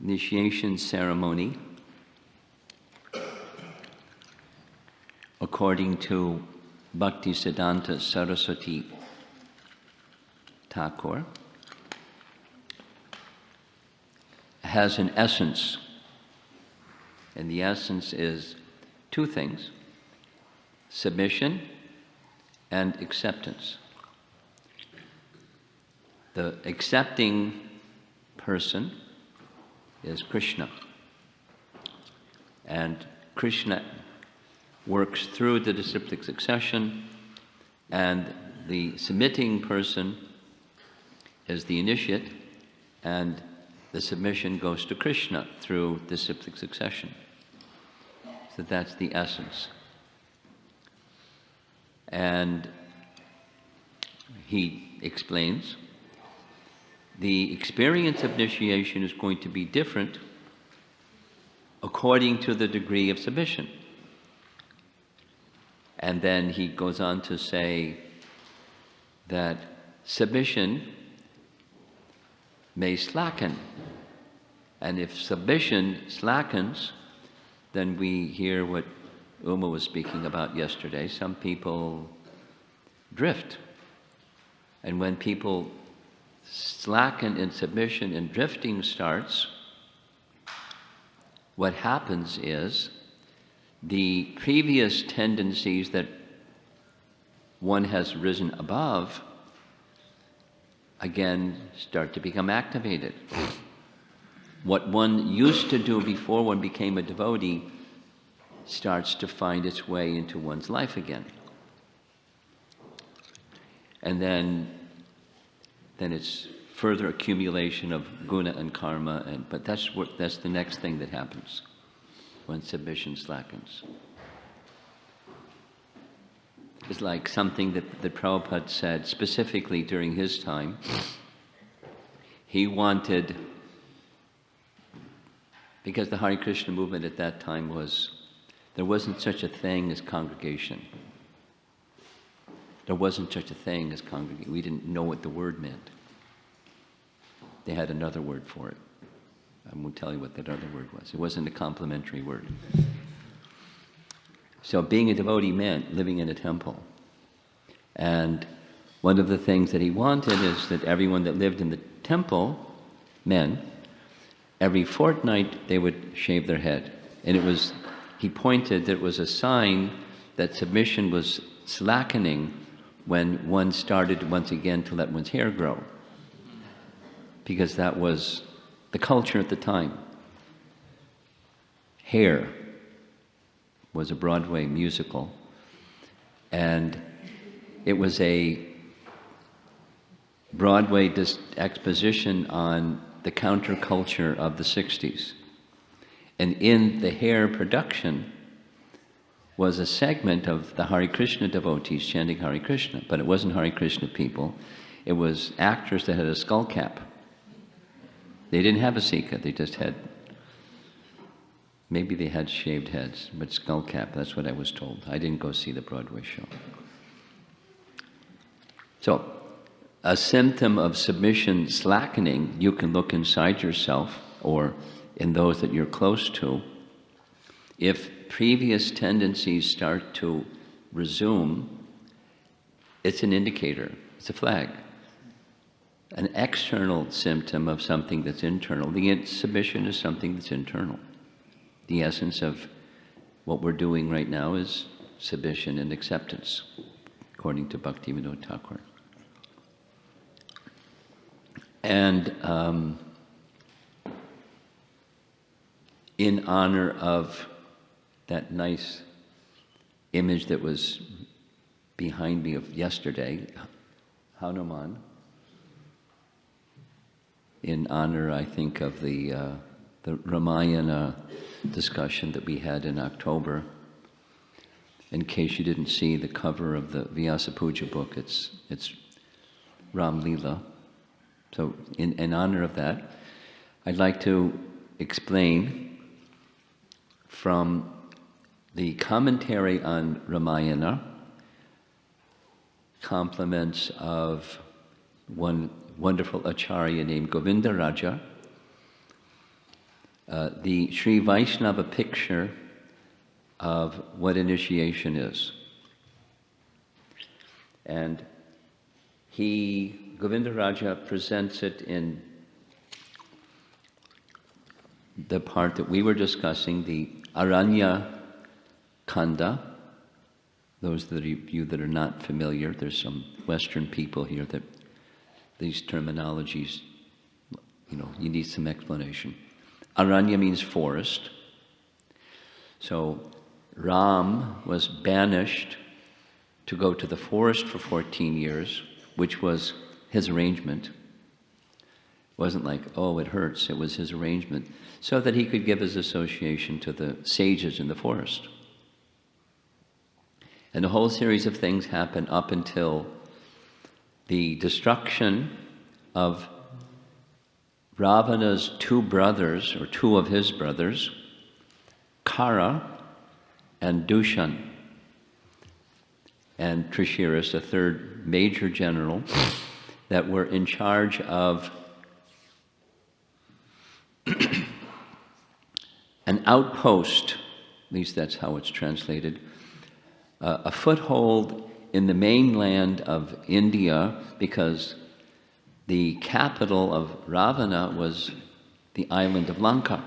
initiation ceremony, according to Bhaktisiddhanta Saraswati Thakur, has an essence, and the essence is two things: submission and acceptance. The accepting person is Krishna, and Krishna works through the disciplic succession, and the submitting person is the initiate, and the submission goes to Krishna through disciplic succession. So that's the essence. And he explains the experience of initiation is going to be different according to the degree of submission. And then he goes on to say that submission may slacken. And if submission slackens, then we hear what Uma was speaking about yesterday. Some people drift. And when people slacken in submission and drifting starts, what happens is the previous tendencies that one has risen above again start to become activated. What one used to do before one became a devotee starts to find its way into one's life again. And then it's further accumulation of guna and karma, but that's the next thing that happens when submission slackens. It's like something that Prabhupada said specifically during his time. He wanted, because the Hare Krishna movement at that time there wasn't such a thing as congregation. There wasn't such a thing as congregation. We didn't know what the word meant. They had another word for it. I won't tell you what that other word was. It wasn't a complimentary word. So being a devotee meant living in a temple. And one of the things that he wanted is that everyone that lived in the temple, men, every fortnight they would shave their head. And he pointed that it was a sign that submission was slackening when one started once again to let one's hair grow. Because that was the culture at the time. Hair was a Broadway musical, and it was a Broadway exposition on the counterculture of the 60s. And in the hair production was a segment of the Hare Krishna devotees chanting Hare Krishna, but it wasn't Hare Krishna people. It was actors that had a skull cap. They didn't have a sika, they just had, maybe they had shaved heads, but skull cap, that's what I was told. I didn't go see the Broadway show. So, a symptom of submission slackening, you can look inside yourself or in those that you're close to. If previous tendencies start to resume, it's an indicator, it's a flag. An external symptom of something that's internal. The submission is something that's internal. The essence of what we're doing right now is submission and acceptance, according to Bhaktivinoda Thakur. And in honor of that nice image that was behind me of yesterday, Hanuman, in honor, I think, of the Ramayana discussion that we had in October. In case you didn't see the cover of the Vyasa Puja book, it's Ram Leela. So in honor of that, I'd like to explain from the commentary on Ramayana, compliments of one wonderful acharya named Govinda Raja, the Sri Vaishnava picture of what initiation is. And Govindaraja presents it in the part that we were discussing, the Aranya Kanda. Those of you that are not familiar, there's some Western people here that these terminologies, you need some explanation. Aranya means forest. So Ram was banished to go to the forest for 14 years, which was his arrangement. It wasn't like, oh, it hurts. It was his arrangement, so that he could give his association to the sages in the forest. And a whole series of things happen up until the destruction of Ravana's two brothers, or two of his brothers, Kara and Dushan, and Trishiras, a third major general, that were in charge of an outpost, at least that's how it's translated, a foothold in the mainland of India, because the capital of Ravana was the island of Lanka,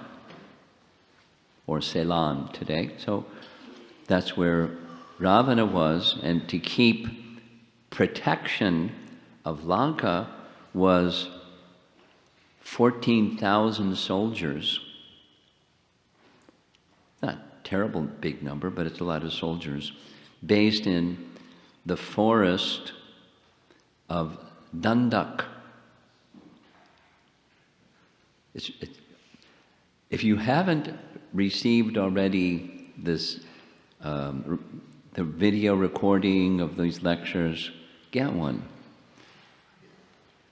or Ceylon today. So that's where Ravana was, and to keep protection of Lanka was 14,000 soldiers. Not a terrible big number, but it's a lot of soldiers, based in the forest of Dandak. If you haven't received already this, the video recording of these lectures, get one.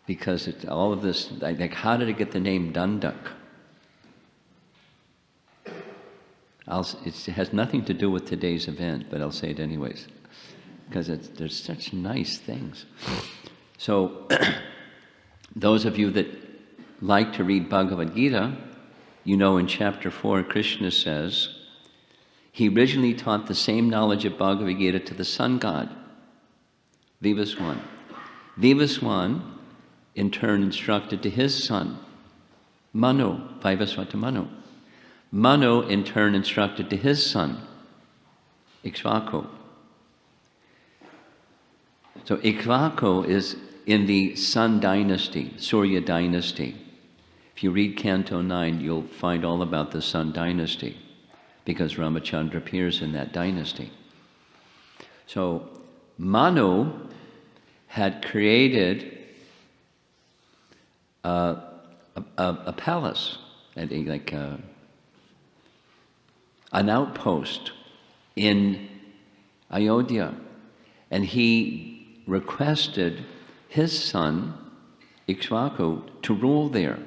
Because it's all of this, like how did it get the name Dandak? It has nothing to do with today's event, but I'll say it anyways, because there's such nice things. So, those of you that like to read Bhagavad Gita, in chapter 4, Krishna says, he originally taught the same knowledge of Bhagavad Gita to the sun god, Vivaswan. Vivaswan, in turn, instructed to his son, Manu, Vivasvata Manu. Manu, in turn, instructed to his son, Ikshvaku. So Ikshvaku is in the Sun dynasty, Surya dynasty. If you read Canto 9, you'll find all about the Sun dynasty, because Ramachandra appears in that dynasty. So Manu had created a palace, an outpost in Ayodhya, and he requested his son Ikshvaku to rule there.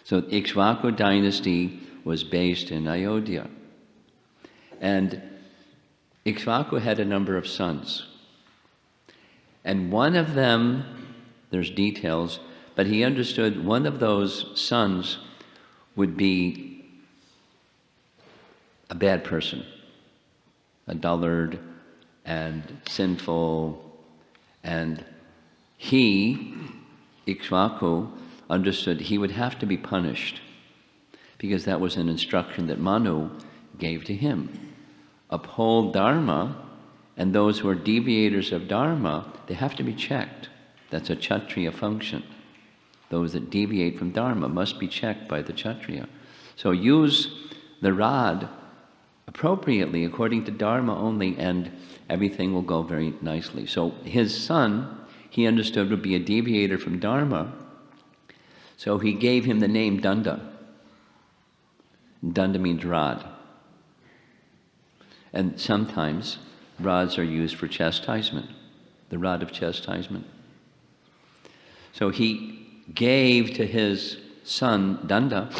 So the Ikshvaku dynasty was based in Ayodhya, and Ikshvaku had a number of sons, and one of them, there's details, but he understood one of those sons would be a bad person, a dullard and sinful, and he, Ikshvaku, understood he would have to be punished, because that was an instruction that Manu gave to him. Uphold Dharma, and those who are deviators of Dharma, they have to be checked. That's a Kshatriya function. Those that deviate from Dharma must be checked by the Kshatriya. So use the rod appropriately according to Dharma only, and everything will go very nicely. So his son, he understood, would be a deviator from Dharma, so he gave him the name Danda. Danda means rod. And sometimes rods are used for chastisement, the rod of chastisement. So he gave to his son Danda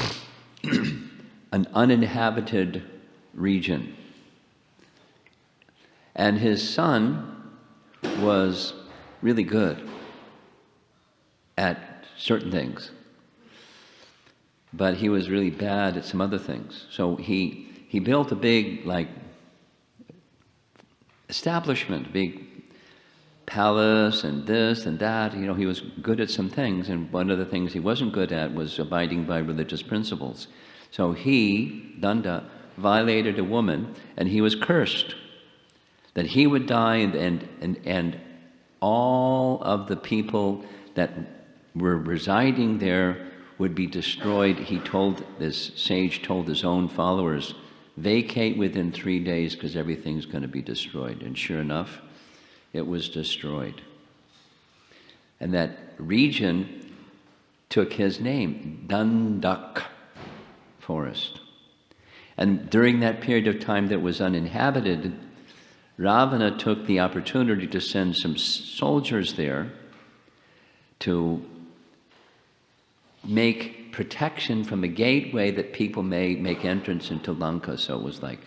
an uninhabited region. And his son was really good at certain things. but he was really bad at some other things. So he built a big, like, establishment, big palace and this and that. You know, he was good at some things, and one of the things he wasn't good at was abiding by religious principles. So he, Danda, violated a woman, and he was cursed that he would die, and all of the people that were residing there would be destroyed. This sage told his own followers, vacate within 3 days because everything's going to be destroyed. And sure enough, it was destroyed. And that region took his name, Dandak forest. And during that period of time that was uninhabited, Ravana took the opportunity to send some soldiers there to make protection from a gateway that people may make entrance into Lanka. So it was like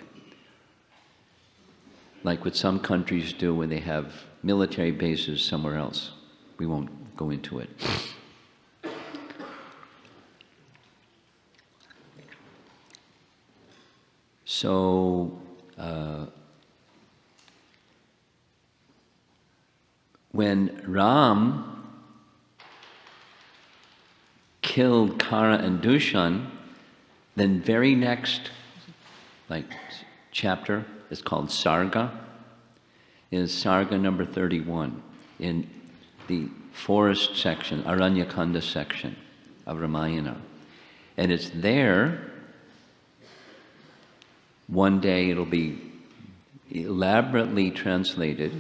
what some countries do when they have military bases somewhere else. We won't go into it. So when Ram killed Kara and Dushan, then very next chapter is called Sarga, is Sarga number 31 in the forest section, Aranyakanda section of Ramayana. And it's there, one day it'll be elaborately translated.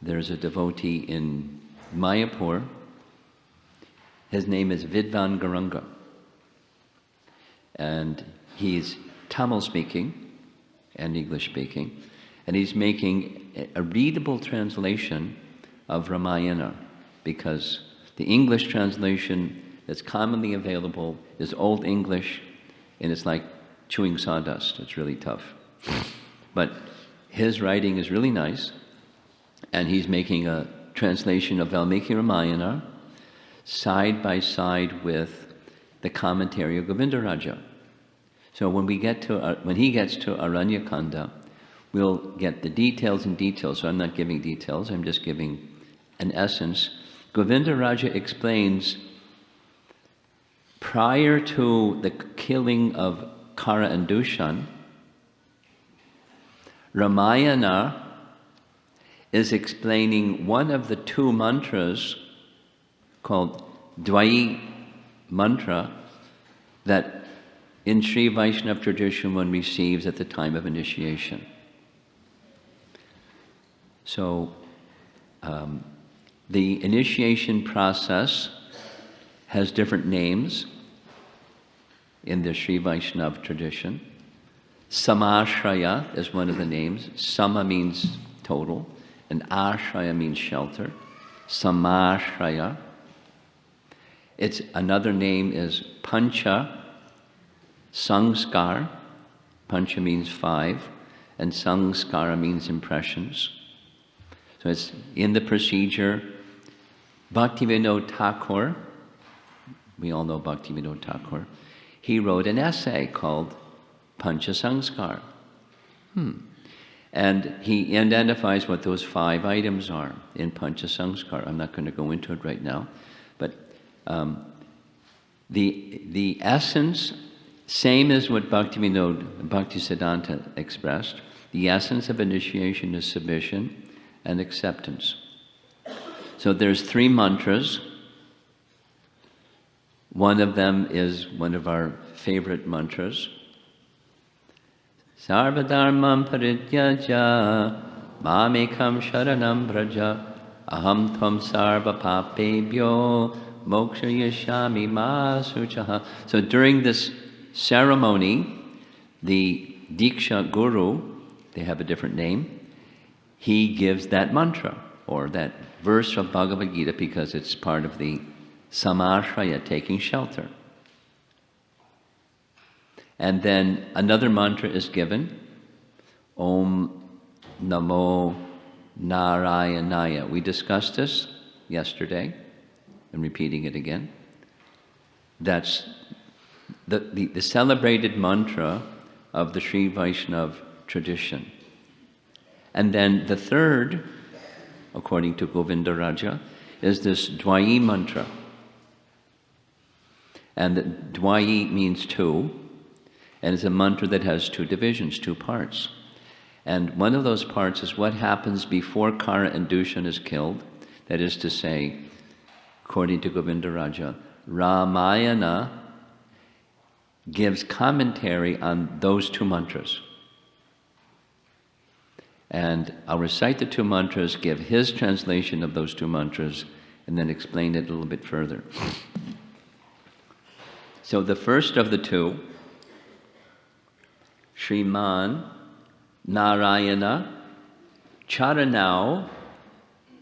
There's a devotee in Mayapur. His name is Vidvan Garanga. And he's Tamil speaking and English speaking. And he's making a readable translation of Ramayana, because the English translation that's commonly available is Old English, and it's like chewing sawdust. It's really tough. But his writing is really nice, and he's making a translation of Valmiki Ramayana side by side with the commentary of Govindaraja. So when he gets to Aranyakanda, we'll get the details and details. So I'm not giving details, I'm just giving an essence. Govindaraja explains, prior to the killing of Kara and Dushan, Ramayana is explaining one of the two mantras called Dvai mantra that in Sri Vaishnava tradition one receives at the time of initiation. So the initiation process has different names in the Sri Vaishnava tradition. Samashraya is one of the names. Sama means total, and ashraya means shelter. Samashraya. Its another name is Pancha Sanskar. Pancha means 5, and Sanskara means impressions. So it's in the procedure. Bhaktivinoda Thakur, we all know Bhaktivinoda Thakur, he wrote an essay called Pancha Sanskar. And he identifies what those 5 items are in Pancha Sanskar. I'm not going to go into it right now, but the essence, same as what Bhaktisiddhanta expressed, the essence of initiation is submission and acceptance. So there's 3 mantras. One of them is one of our favorite mantras. Sarvadharmam parityaja mamekam sharanam braja aham tvam sarva papebhyo mokshayashami ma suchaha. So during this ceremony, the Diksha Guru, they have a different name, he gives that mantra or that verse of Bhagavad Gita because it's part of the Samashraya, taking shelter. And then another mantra is given, Om Namo Narayanaya. We discussed this yesterday. I'm repeating it again. That's the celebrated mantra of the Sri Vaishnava tradition. And then the third, according to Govindaraja, is this Dwayi mantra. And the Dwayi means two, and it's a mantra that has two divisions, two parts. And one of those parts is what happens before Kara and Dushan is killed. That is to say, according to Govindaraja, Ramayana gives commentary on those two mantras. And I'll recite the two mantras, give his translation of those two mantras, and then explain it a little bit further. So the first of the two, Shriman Narayana Charanau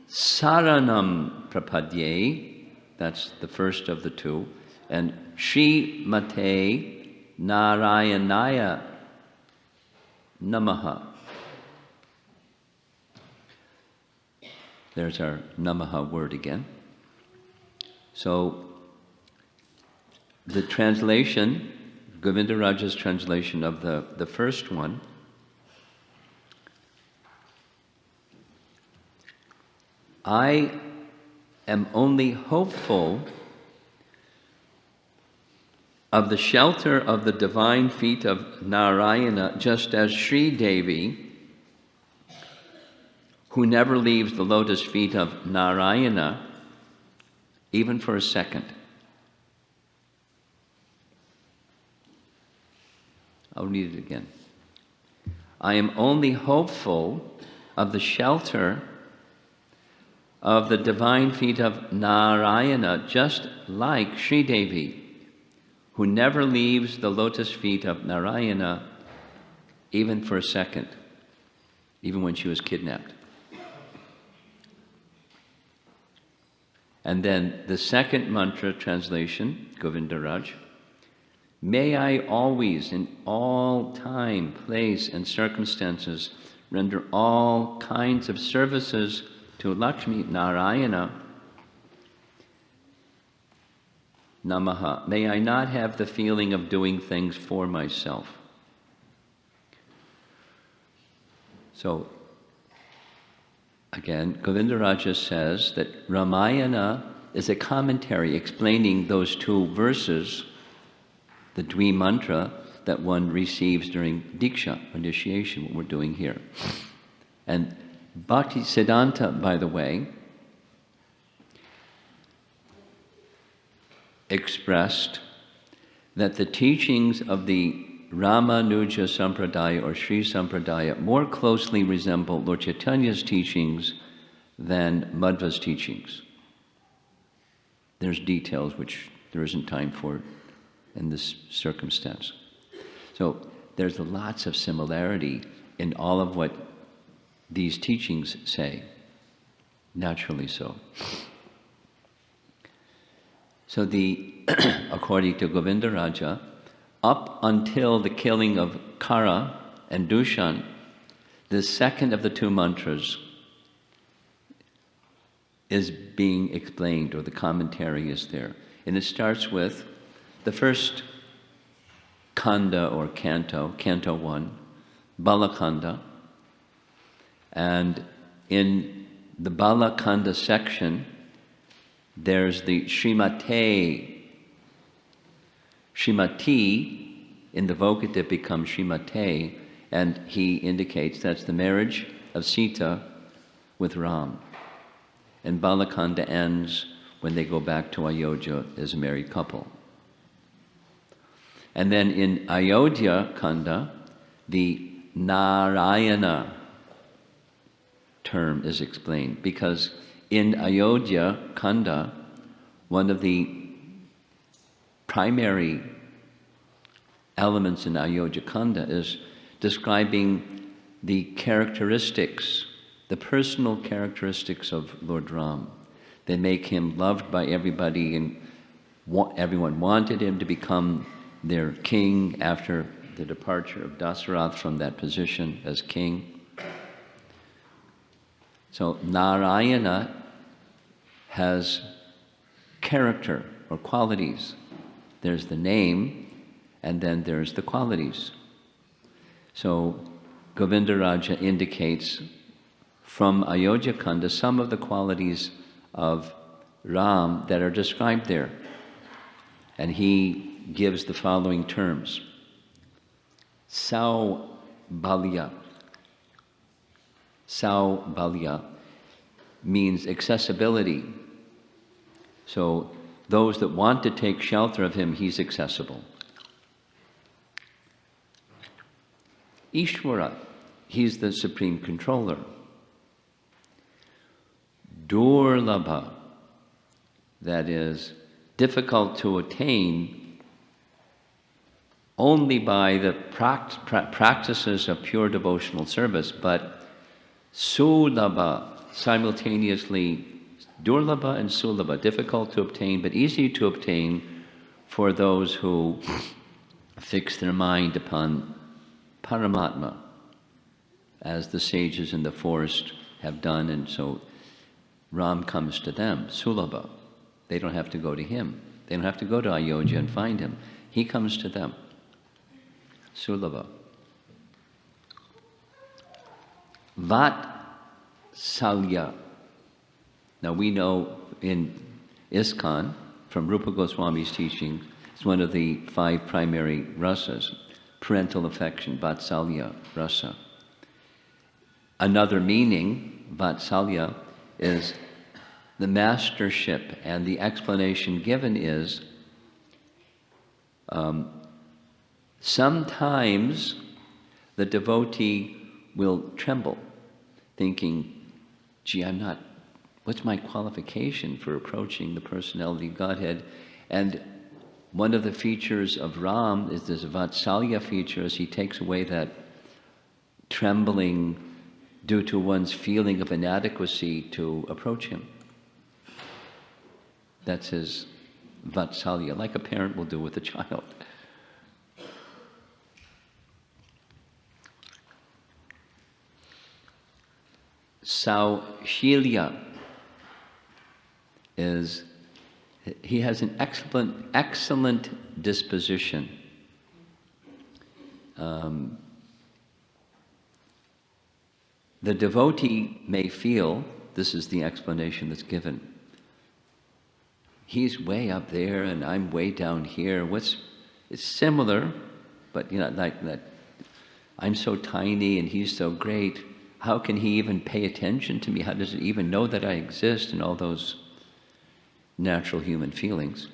Saranam Prapadye, that's the first of the two, and Shri Mate Narayanaya Namaha. There's our Namaha word again. So the translation, Govindaraja's translation of the first one, I am only hopeful of the shelter of the divine feet of Narayana, just as Sri Devi, who never leaves the lotus feet of Narayana, even for a second. I'll read it again. I am only hopeful of the shelter of the divine feet of Narayana, just like Sri Devi, who never leaves the lotus feet of Narayana even for a second, even when she was kidnapped. And then the second mantra translation, Govindaraj, may I always, in all time, place, and circumstances, render all kinds of services to Lakshmi Narayana Namaha. May I not have the feeling of doing things for myself. So, again, Govindaraja says that Ramayana is a commentary explaining those two verses, the Dvi mantra that one receives during Diksha, initiation, what we're doing here. And Bhakti Siddhanta, by the way, expressed that the teachings of the Ramanuja Sampradaya or Sri Sampradaya more closely resemble Lord Chaitanya's teachings than Madhva's teachings. There's details which there isn't time for in this circumstance. So there's lots of similarity in all of what these teachings say, naturally so. So according to Govindaraja, up until the killing of Kara and Dushan, the second of the two mantras is being explained, or the commentary is there. And it starts with the first kanda or canto, canto 1, Balakanda. And in the Balakanda section, there's the Srimati. Srimati, in the vocative, becomes Srimate, and he indicates that's the marriage of Sita with Ram. And Balakanda ends when they go back to Ayodhya as a married couple. And then in Ayodhya Kanda, the Narayana term is explained, because in Ayodhya Kanda, one of the primary elements in Ayodhya Kanda is describing the characteristics, the personal characteristics of Lord Ram. They make him loved by everybody, and everyone wanted him to become their king after the departure of Dasarath from that position as king. So Narayana has character or qualities. There's the name, and then there's the qualities. So Govindaraja indicates from Ayodhya Kanda some of the qualities of Ram that are described there. And he gives the following terms. Saubalya. Saubalya means accessibility. So those that want to take shelter of him, he's accessible. Ishvara, he's the supreme controller. Durlabha, that is difficult to attain only by the practices of pure devotional service, but sulabha, simultaneously, durlabha and sulabha, difficult to obtain but easy to obtain for those who fix their mind upon Paramatma, as the sages in the forest have done, and so Ram comes to them, sulabha. They don't have to go to him. They don't have to go to Ayodhya and find him. He comes to them. Sulabha. Vatsalya. Now we know in ISKCON, from Rupa Goswami's teaching, it's one of the 5 primary rasas, parental affection, Vatsalya rasa. Another meaning, Vatsalya, is the mastership, and the explanation given is sometimes the devotee will tremble, thinking, gee, what's my qualification for approaching the personality of Godhead? And one of the features of Ram is this Vatsalya feature, as he takes away that trembling due to one's feeling of inadequacy to approach him. That's his Vatsalya, like a parent will do with a child. Saushilya is, he has an excellent disposition. The devotee may feel, this is the explanation that's given, he's way up there and I'm way down here. It's similar, but like that, I'm so tiny and he's so great. How can he even pay attention to me? How does he even know that I exist? And all those natural human feelings.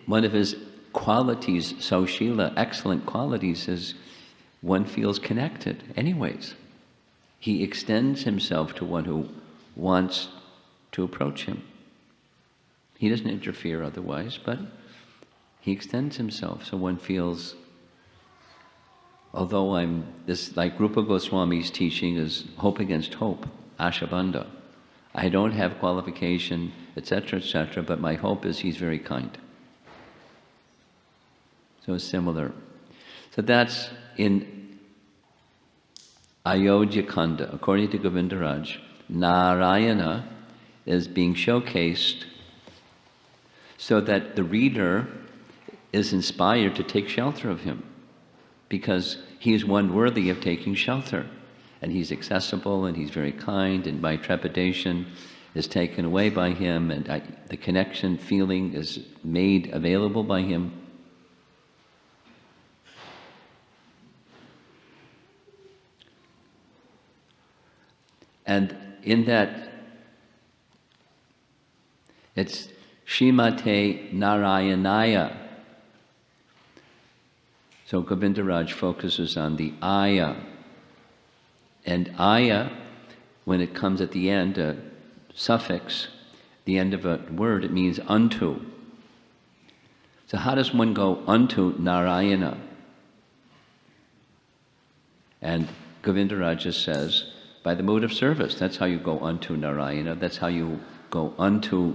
One of his qualities, Saushila, excellent qualities, is one feels connected anyways. He extends himself to one who wants to approach him. He doesn't interfere otherwise, but he extends himself, so one feels, although I'm this, like Rupa Goswami's teaching is hope against hope, ashabandha. I don't have qualification, etc., but my hope is he's very kind. So it's similar. So that's in Ayodhya Kanda. According to Govindaraj, Narayana is being showcased so that the reader is inspired to take shelter of him, because he is one worthy of taking shelter. And he's accessible, and he's very kind, and my trepidation is taken away by him, and the connection feeling is made available by him. And in that, it's Shrimate Narayanaya. So Govindaraj focuses on the Aya. And Aya, when it comes at the end, a suffix, the end of a word, it means unto. So how does one go unto Narayana? And Govindaraj says, by the mode of service. That's how you go unto Narayana. That's how you go unto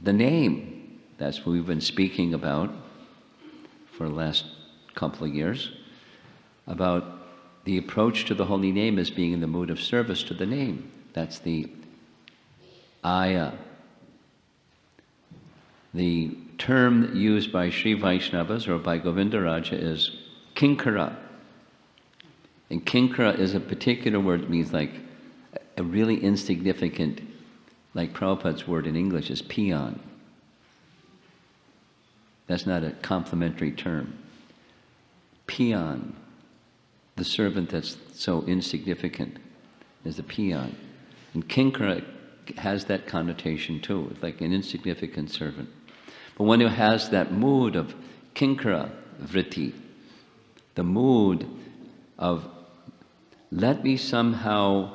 the name. That's what we've been speaking about for the last couple of years, about the approach to the holy name as being in the mood of service to the name. That's the Aya. The term used by Sri Vaishnavas or by Govindaraja is kinkara. And kinkara is a particular word that means like a really insignificant, like Prabhupada's word in English is peon. That's not a complimentary term. Peon, the servant that's so insignificant, is a peon. And kinkara has that connotation too. It's like an insignificant servant. But one who has that mood of kinkara vritti, the mood of let me somehow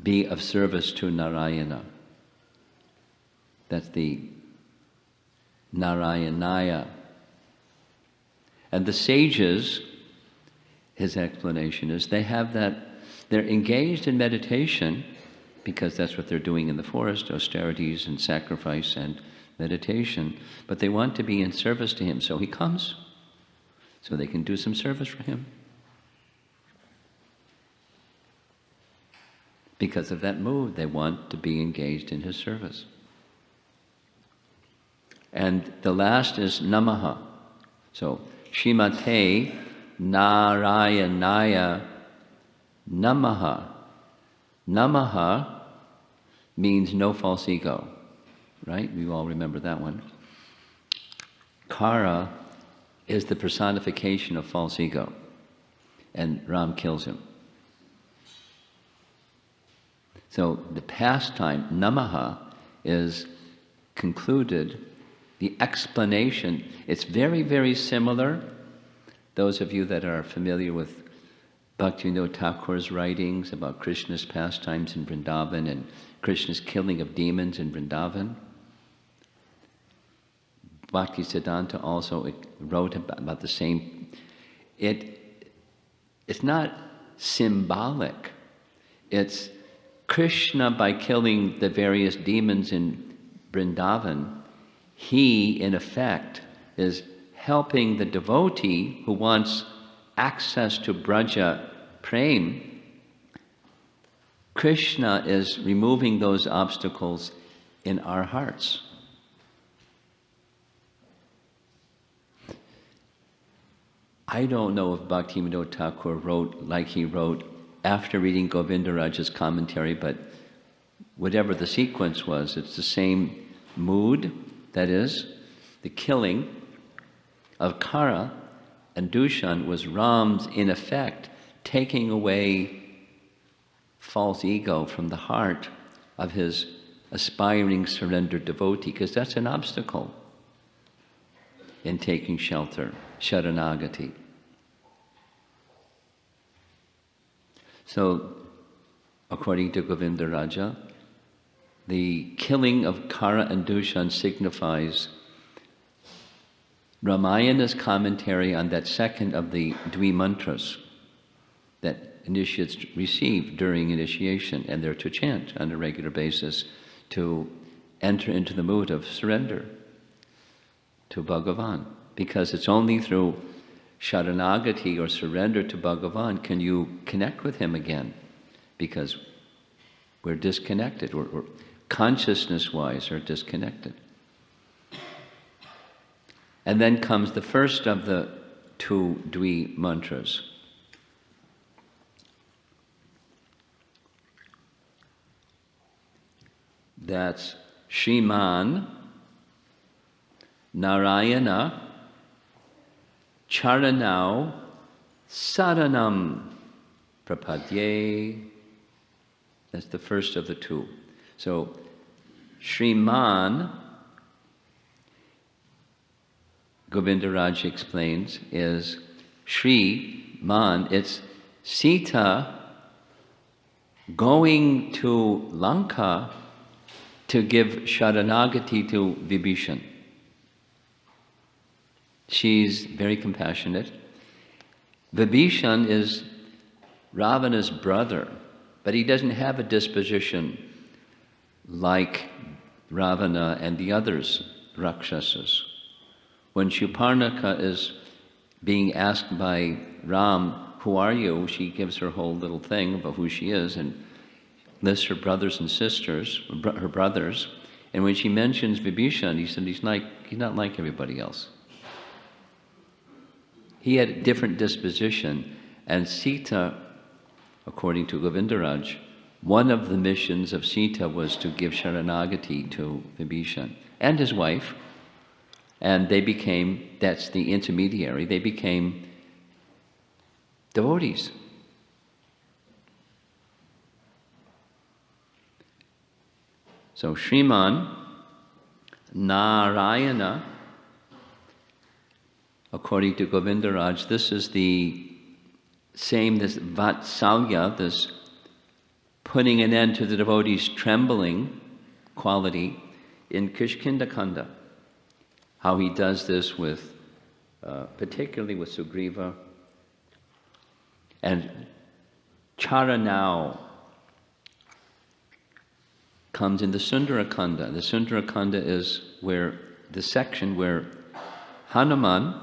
be of service to Narayana. That's the Narayanaya. And the sages, his explanation is, they have that, they're engaged in meditation because that's what they're doing in the forest, austerities and sacrifice and meditation, but they want to be in service to him, so he comes, so they can do some service for him. Because of that mood, they want to be engaged in his service. And the last is namaha. So, Shrimate Narayanaya Namaha. Namaha means no false ego, right? We all remember that one. Kara is the personification of false ego, and Ram kills him. So the pastime, namaha, is concluded. The explanation, it's very, very similar. Those of you that are familiar with Bhaktivinoda Thakur's writings about Krishna's pastimes in Vrindavan and Krishna's killing of demons in Vrindavan. Bhaktisiddhanta also wrote about the same. It's not symbolic. It's Krishna, by killing the various demons in Vrindavan, he, in effect, is helping the devotee who wants access to Braja Prem. Krishna is removing those obstacles in our hearts. I don't know if Bhaktivinoda Thakur wrote like he wrote after reading Govindaraja's commentary, but whatever the sequence was, it's the same mood. That is, the killing of Kara and Dushan was Ram's, in effect, taking away false ego from the heart of his aspiring surrendered devotee, because that's an obstacle in taking shelter, sharanagati. So, according to Govindaraja, the killing of Kara and Dushan signifies Ramayana's commentary on that second of the Dvi mantras that initiates receive during initiation, and they're to chant on a regular basis to enter into the mood of surrender to Bhagavan. Because it's only through sharanagati or surrender to Bhagavan can you connect with him again, because we're disconnected, we're consciousness-wise are disconnected. And then comes the first of the two Dvi mantras. That's Shriman Narayana Charanau Saranam Prapadye. That's the first of the two. So, Shriman, Govindaraj explains, is Shri Man. It's Sita going to Lanka to give Sharanagati to Vibhishan. She's very compassionate. Vibhishan is Ravana's brother, but he doesn't have a disposition like Ravana and the others, Rakshasas. When Shuparnaka is being asked by Ram, who are you? She gives her whole little thing about who she is and lists her brothers and sisters, her brothers, And when she mentions Vibhishan, he said he's not like everybody else. He had a different disposition, and Sita, according to Govindaraj, one of the missions of Sita was to give Sharanagati to Vibhishan and his wife, and they became, that's the intermediary, they became devotees. So Sriman Narayana, according to Govindaraj, this is the same, this Vatsalya, this putting an end to the devotee's trembling quality in Kishkinda Kanda. How he does this with, particularly with Sugriva. And Charanau comes in the Sundara Kanda. The Sundara Kanda is where the section where Hanuman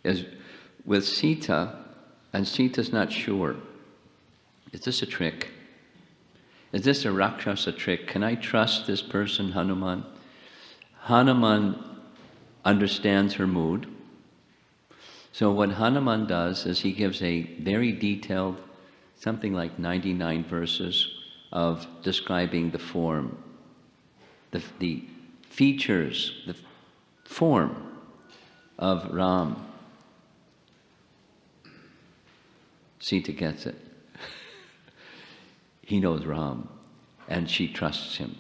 is with Sita, and Sita's not sure. Is this a trick? Is this a Rakshasa trick? Can I trust this person, Hanuman? Hanuman understands her mood. So what Hanuman does is he gives a very detailed, something like 99 verses of describing the form, the features, the form of Ram. Sita gets it. He knows Ram, and she trusts him.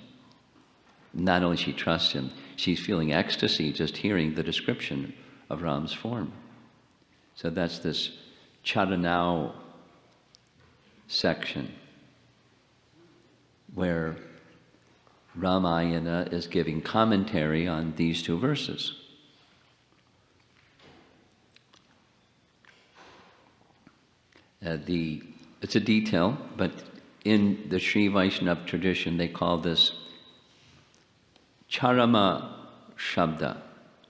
Not only she trusts him, she's feeling ecstasy just hearing the description of Ram's form. So that's this Charanau section where Ramayana is giving commentary on these two verses. It's a detail, but in the Sri Vaishnava tradition they call this Charama Shabda.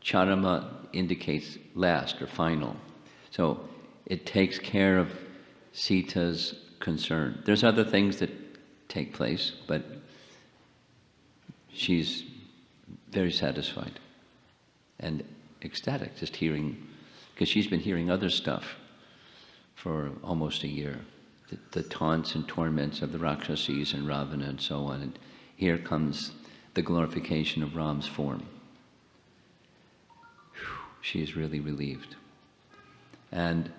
Charama indicates last or final. So it takes care of Sita's concern. There's other things that take place, but she's very satisfied and ecstatic just hearing, because she's been hearing other stuff for almost a year. The taunts and torments of the Rakshasis and Ravana and so on. And here comes the glorification of Ram's form. She is really relieved. And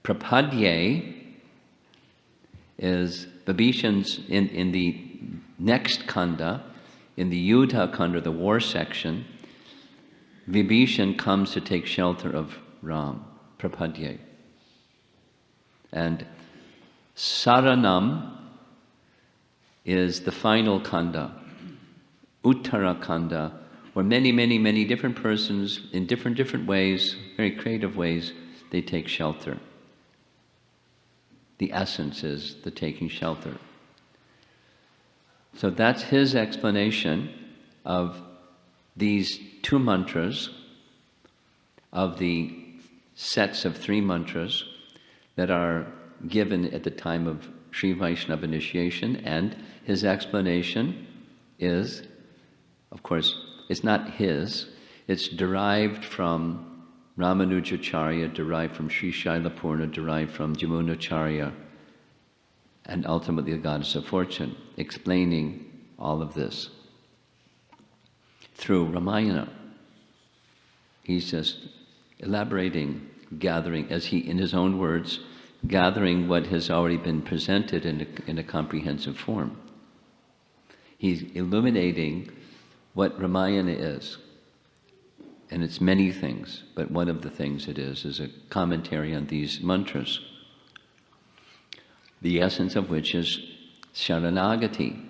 Prapadye is Vibhishan's, in the next kanda, in the Yuddha kanda, the war section, Vibhishan comes to take shelter of Ram, Prapadye. And Saranam is the final kanda, Uttara kanda, where many different persons in different ways, very creative ways, they take shelter. The essence is the taking shelter. So that's his explanation of these two mantras, of the sets of 3 mantras that are given at the time of Sri Vaishnava initiation, and his explanation is, of course, it's not his, it's derived from Ramanujacharya, derived from Sri Shailapurna, derived from Jamunacharya, and ultimately the Goddess of Fortune, explaining all of this through Ramayana. He's just elaborating, gathering, as he, in his own words, gathering what has already been presented in a comprehensive form. He's illuminating what Ramayana is. And it's many things, but one of the things it is a commentary on these mantras, the essence of which is Sharanagati,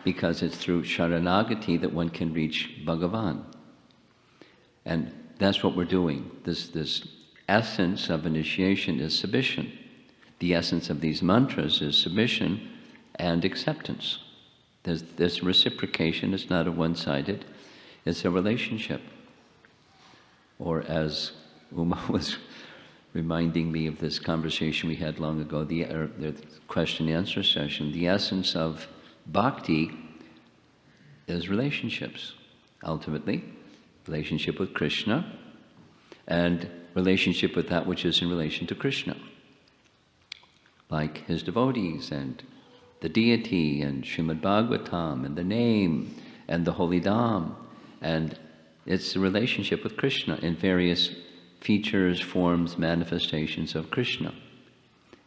because it's through Sharanagati that one can reach Bhagavan. And that's what we're doing. This essence of initiation is submission. The essence of these mantras is submission and acceptance. There's reciprocation, it's not a one-sided, it's a relationship. Or as Uma was reminding me of this conversation we had long ago, the question-answer session, the essence of bhakti is relationships. Ultimately, relationship with Krishna and relationship with that which is in relation to Krishna, like his devotees and the deity and Srimad Bhagavatam and the name and the holy Dham. And it's a relationship with Krishna in various features, forms, manifestations of Krishna,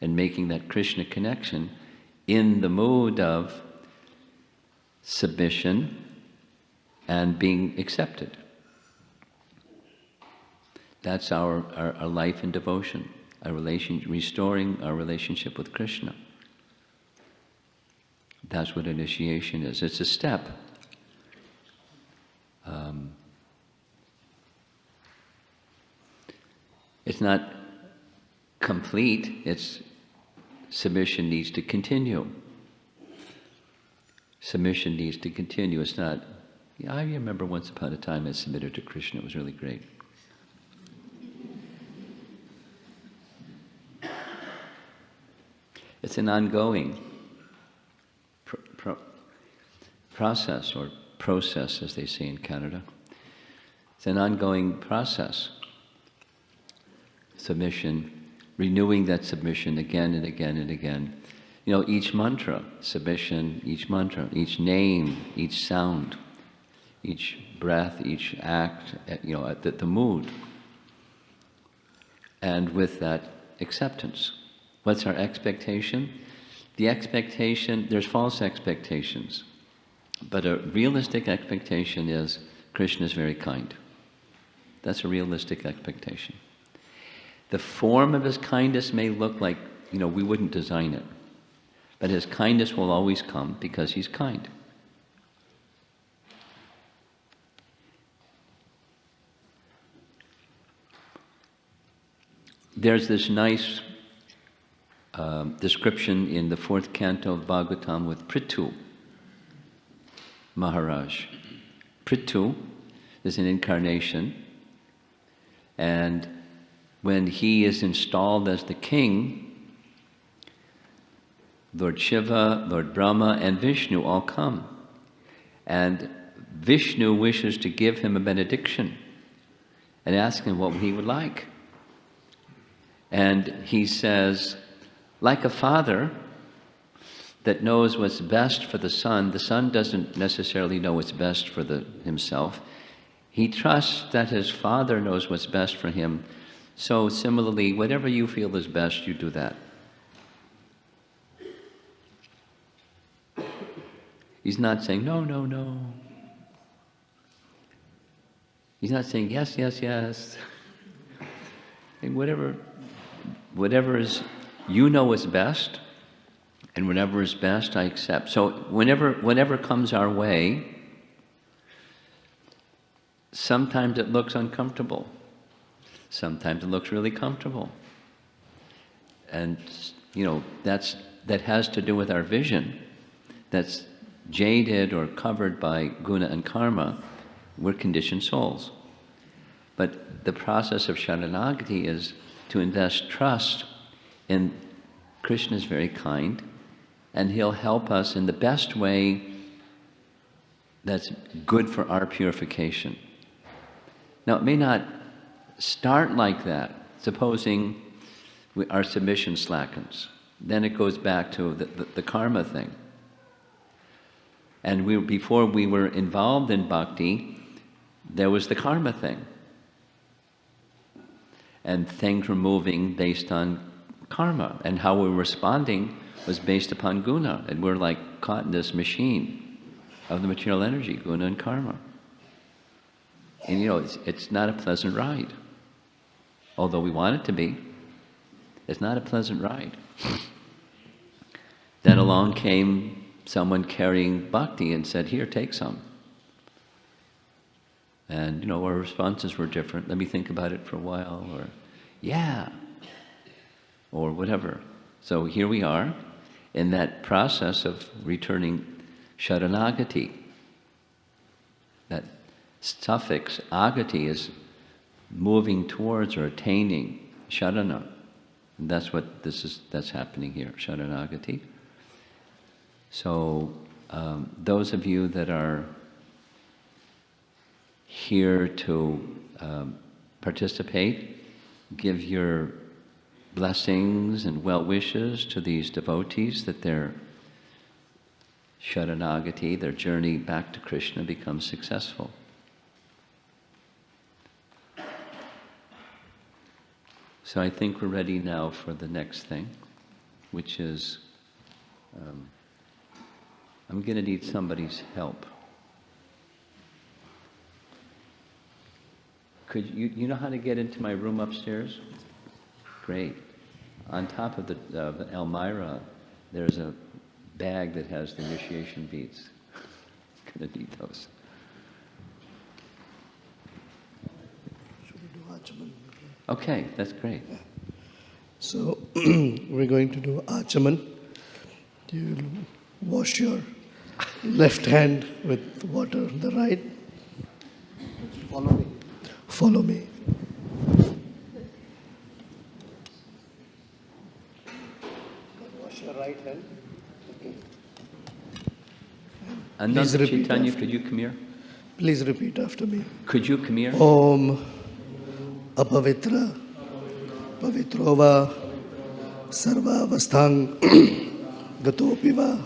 and making that Krishna connection in the mood of submission and being accepted. That's our life in devotion, restoring our relationship with Krishna. That's what initiation is. It's a step. It's not complete. It's submission needs to continue. Submission needs to continue. It's not. Yeah, I remember once upon a time I submitted to Krishna. It was really great. It's an ongoing process, or process, as they say in Canada. It's an ongoing process. Submission, renewing that submission again and again and again. You know, each mantra, submission, each mantra, each name, each sound, each breath, each act, you know, the mood. And with that, acceptance. What's our expectation? The expectation, there's false expectations. But a realistic expectation is Krishna is very kind. That's a realistic expectation. The form of his kindness may look like, you know, we wouldn't design it. But his kindness will always come because he's kind. There's this nice description in the 4th canto of Bhagavatam with Prithu Maharaj. Prithu is an incarnation, and when he is installed as the king, Lord Shiva, Lord Brahma, and Vishnu all come. And Vishnu wishes to give him a benediction and ask him what he would like. And he says, like a father that knows what's best for the son doesn't necessarily know what's best for himself. He trusts that his father knows what's best for him. So similarly, whatever you feel is best, you do that. He's not saying, no, no, no. He's not saying, yes, yes, yes. And whatever is, you know is best, and whatever is best, I accept. So whenever comes our way, sometimes it looks uncomfortable. Sometimes it looks really comfortable. And, you know, that has to do with our vision. That's jaded or covered by guna and karma. We're conditioned souls. But the process of Sharanagati is to invest trust in Krishna is very kind, and he'll help us in the best way that's good for our purification. Now, it may not start like that. Supposing our submission slackens. Then it goes back to the karma thing. And before we were involved in bhakti, there was the karma thing. And things were moving based on karma. And how we were responding was based upon guna. And we're like caught in this machine of the material energy, guna and karma. And you know, it's not a pleasant ride. Although we want it to be. It's not a pleasant ride. Then along came someone carrying bhakti and said, here, take some. And, you know, our responses were different. Let me think about it for a while, or, yeah, or whatever. So here we are in that process of returning Sharanagati. That suffix, agati, is moving towards or attaining Sharana. And that's that's happening here, Sharanagati. So those of you that are here to participate, give your blessings and well wishes to these devotees that their Sharanagati, their journey back to Krishna, becomes successful. So I think we're ready now for the next thing, which is, I'm going to need somebody's help. Could you know how to get into my room upstairs? Great. On top of the Elmira, there's a bag that has the initiation beads. Going to need those. Should we do Achaman? Okay, that's great. Yeah. So we're going to do Achaman. You'll wash your left hand with water, the right. Follow me. Follow me. Wash your right hand. Another repeat Chaitanya, after could you come here? Please repeat after me. Could you come here? Om Apavitra Pavitrova Sarvavasthang Gatopiva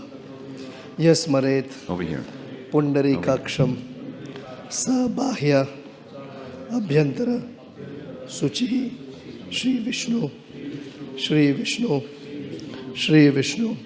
Yasmaret Over here. Pundarikaksham Sabahya Abhyantara Suchi Shri Vishnu Shri Vishnu Shri Vishnu.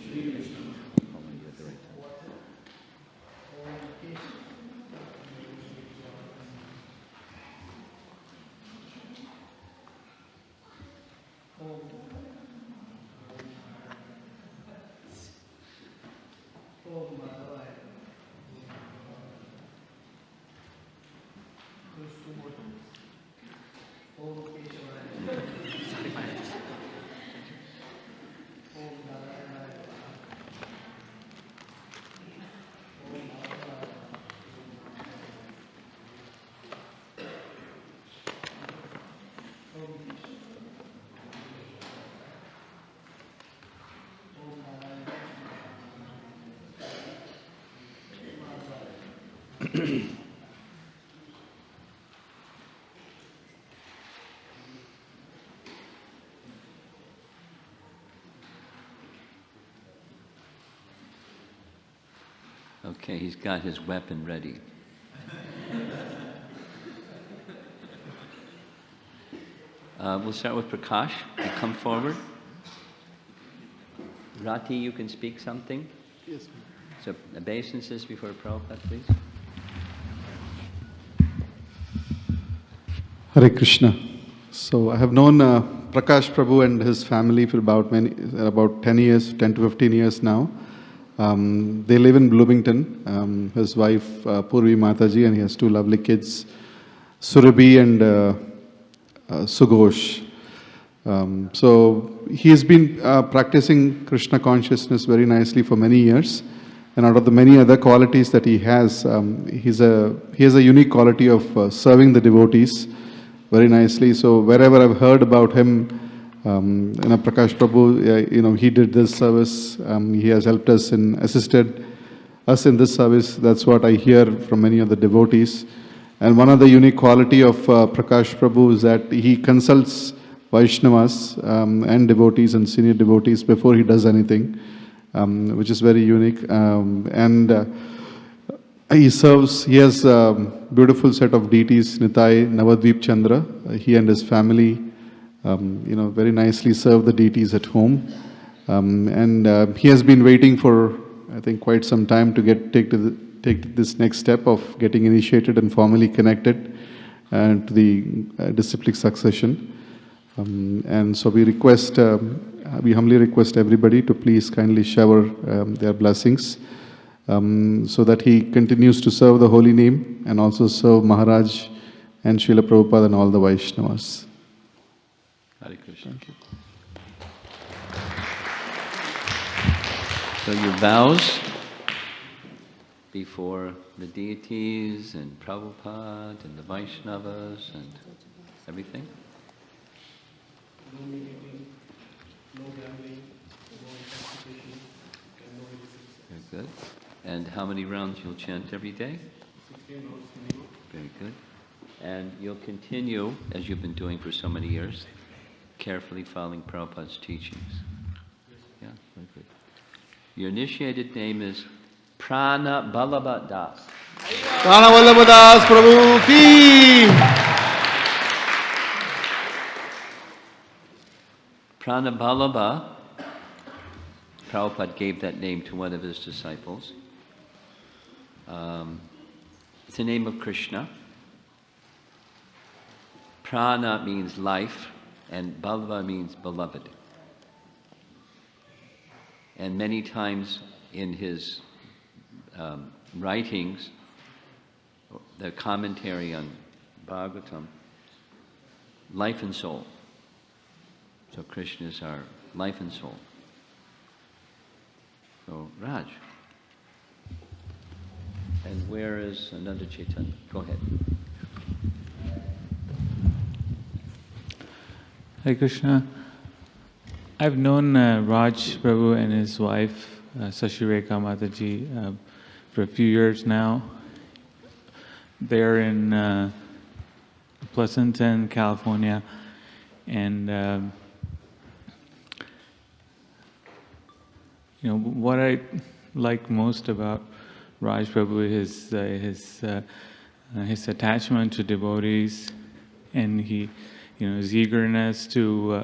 Okay, he's got his weapon ready. We'll start with Prakash. You come forward. Rati, you can speak something? Yes. So, obeisances before Prabhupada, please. Hare Krishna. So I have known Prakash Prabhu and his family for about 10 years, 10 to 15 years now. They live in Bloomington. His wife Purvi Mataji, and he has two lovely kids, Surabhi and Sughosh. So he has been practicing Krishna consciousness very nicely for many years. And out of the many other qualities that he has, he has a unique quality of serving the devotees very nicely. So wherever I've heard about him, Prakash Prabhu, he did this service. He has helped us and assisted us in this service. That's what I hear from many of the devotees. And one of the unique quality of Prakash Prabhu is that he consults Vaishnavas and devotees and senior devotees before he does anything, which is very unique. He has a beautiful set of deities, Nitai, Navadvip Chandra. He and his family, very nicely serve the deities at home. He has been waiting for, I think, quite some time to take this next step of getting initiated and formally connected to the disciplic succession. And so we humbly request everybody to please kindly shower their blessings so that he continues to serve the holy name and also serve Maharaj and Srila Prabhupada and all the Vaishnavas. Hare Krishna. Thank you. So your vows before the deities and Prabhupada and the Vaishnavas and everything? No meeting, no gambling, no intoxication, and no Very good. And how many rounds you'll chant every day? 16 rounds minimum. Very good. And you'll continue, as you've been doing for so many years, carefully following Prabhupada's teachings. Yeah, very good. Your initiated name is Prana Ballabha Das. Prana Vallabha Das Prabhu ki. Prana Ballabha, Prabhupada gave that name to one of his disciples. It's the name of Krishna. Prana means life, and Ballabha means beloved. And many times in his writings, the commentary on Bhagavatam, life and soul. So Krishna is our life and soul. So Raj. And where is Ananda Chaitanya? Go ahead. Hare Krishna. I've known Raj Prabhu and his wife, Sashireka Mataji, for a few years now. They're in Pleasanton, California, and what I like most about Raj Prabhu is his attachment to devotees, and his eagerness to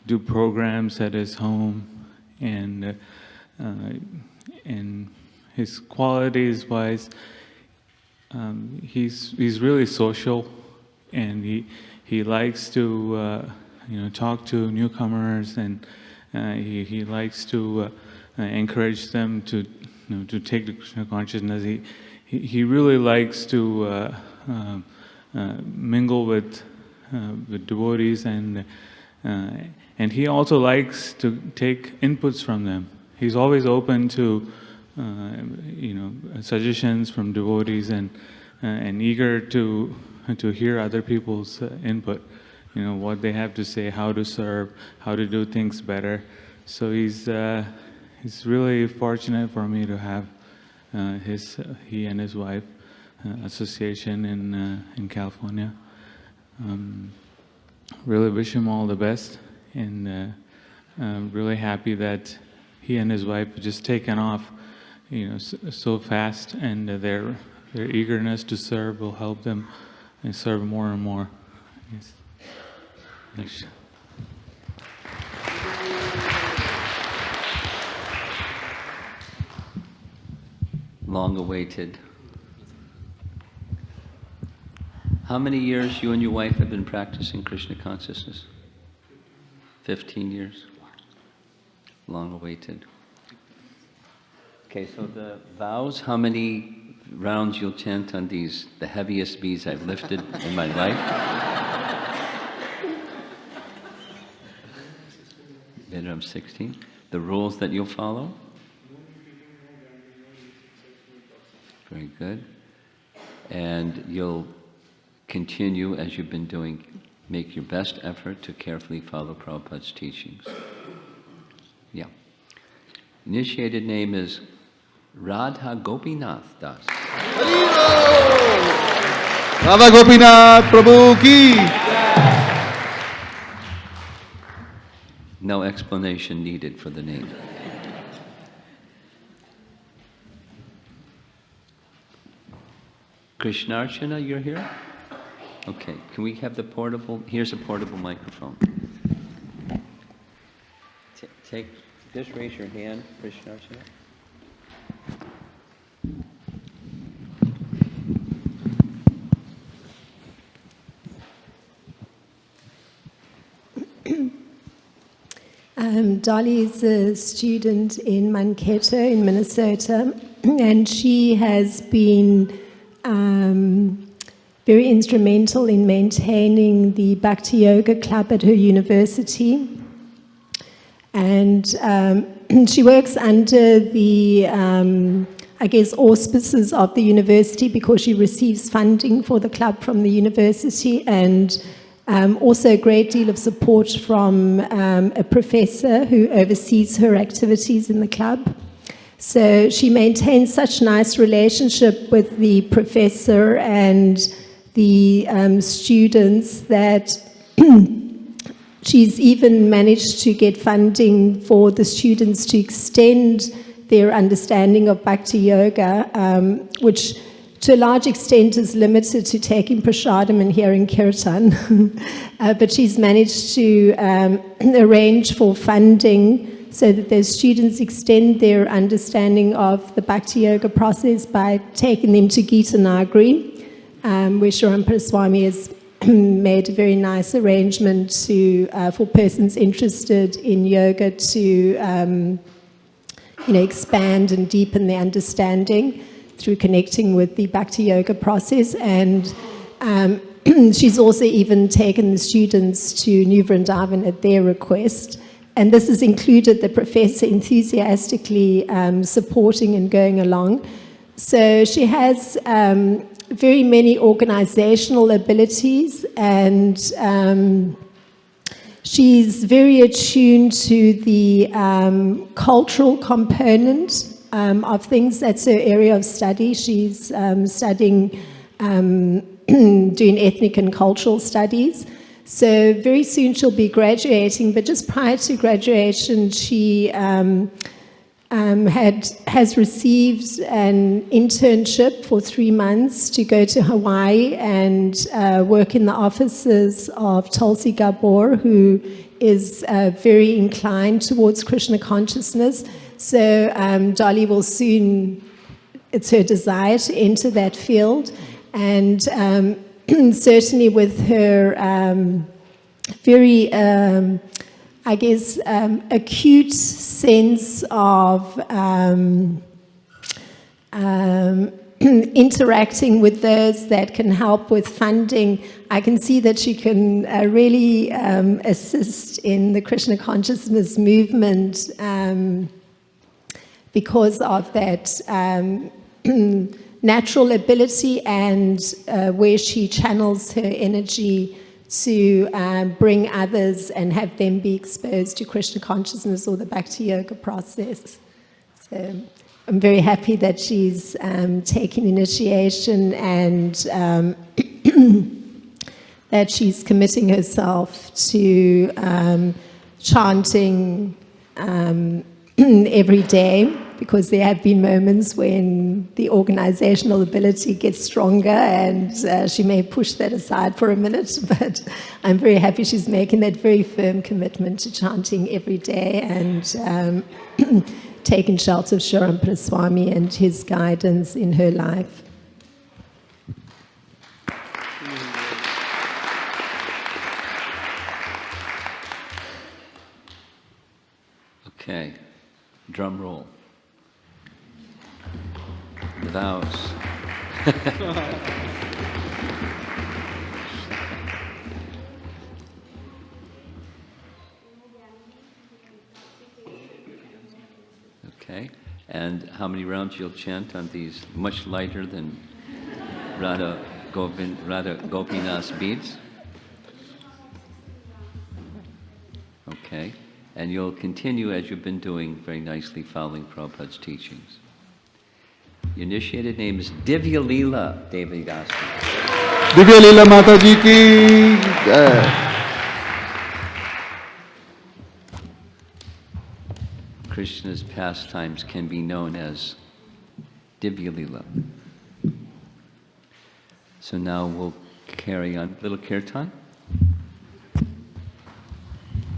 do programs at his home, and his qualities wise, he's really social, and he likes to talk to newcomers, and he likes to encourage them to take the Krishna consciousness. He really likes to mingle with devotees, and he also likes to take inputs from them. He's always open to suggestions from devotees, and eager to hear other people's input. What they have to say, how to serve, how to do things better. So he's really fortunate for me to have he and his wife association in California. Really wish him all the best, and really happy that he and his wife have just taken off, so fast, and their eagerness to serve will help them and serve more and more. Yes. Thanks. Long awaited. How many years you and your wife have been practicing Krishna consciousness? 15 years. Long awaited. Okay, so the vows, how many rounds you'll chant on these, the heaviest beads I've lifted in my life? I'm 16. The rules that you'll follow? Very good. And you'll continue, as you've been doing, make your best effort to carefully follow Prabhupada's teachings. Yeah. Initiated name is Radha Gopinath Das. Radha Gopinath Prabhu ki. No explanation needed for the name. Krishnarchana, you're here? Okay, can we have the portable? Here's a portable microphone. Just raise your hand, Krishnarchana. Dolly is a student in Mankato in Minnesota, and she has been very instrumental in maintaining the Bhakti Yoga Club at her university. And she works under the, auspices of the university, because she receives funding for the club from the university, and also a great deal of support from a professor who oversees her activities in the club. So she maintains such nice relationship with the professor and the students that she's even managed to get funding for the students to extend their understanding of Bhakti Yoga, which to a large extent is limited to taking prasadam and hearing kirtan. But she's managed to arrange for funding so that those students extend their understanding of the Bhakti Yoga process by taking them to Gita Nagari, where Romapada Swami has made a very nice arrangement for persons interested in yoga to expand and deepen their understanding through connecting with the Bhakti Yoga process. And she's also even taken the students to New Vrindavan at their request. And this has included the professor enthusiastically supporting and going along. So she has very many organizational abilities, and she's very attuned to the cultural component of things. That's her area of study. She's studying, doing ethnic and cultural studies. So very soon she'll be graduating, but just prior to graduation, she has received an internship for 3 months to go to Hawaii and work in the offices of Tulsi Gabor, who is very inclined towards Krishna consciousness. So Dolly will soon, it's her desire to enter that field, and certainly with her very acute sense of interacting with those that can help with funding, I can see that she can really assist in the Krishna consciousness movement because of that natural ability and where she channels her energy to bring others and have them be exposed to Krishna consciousness or the Bhakti Yoga process. So I'm very happy that she's taking initiation and that she's committing herself to chanting every day, because there have been moments when the organizational ability gets stronger and she may push that aside for a minute, but I'm very happy she's making that very firm commitment to chanting every day and taking shelter of Romapada Swami and his guidance in her life. Okay, drum roll. The vows. Okay, and how many rounds you'll chant on these much lighter than Radha Gopinath's beads? Okay, and you'll continue as you've been doing very nicely, following Prabhupada's teachings. Your initiated name is Divya Leela Devi Das. Divya Leela Mataji ki jai. Krishna's pastimes can be known as Divya Leela. So now we'll carry on. Little kirtan.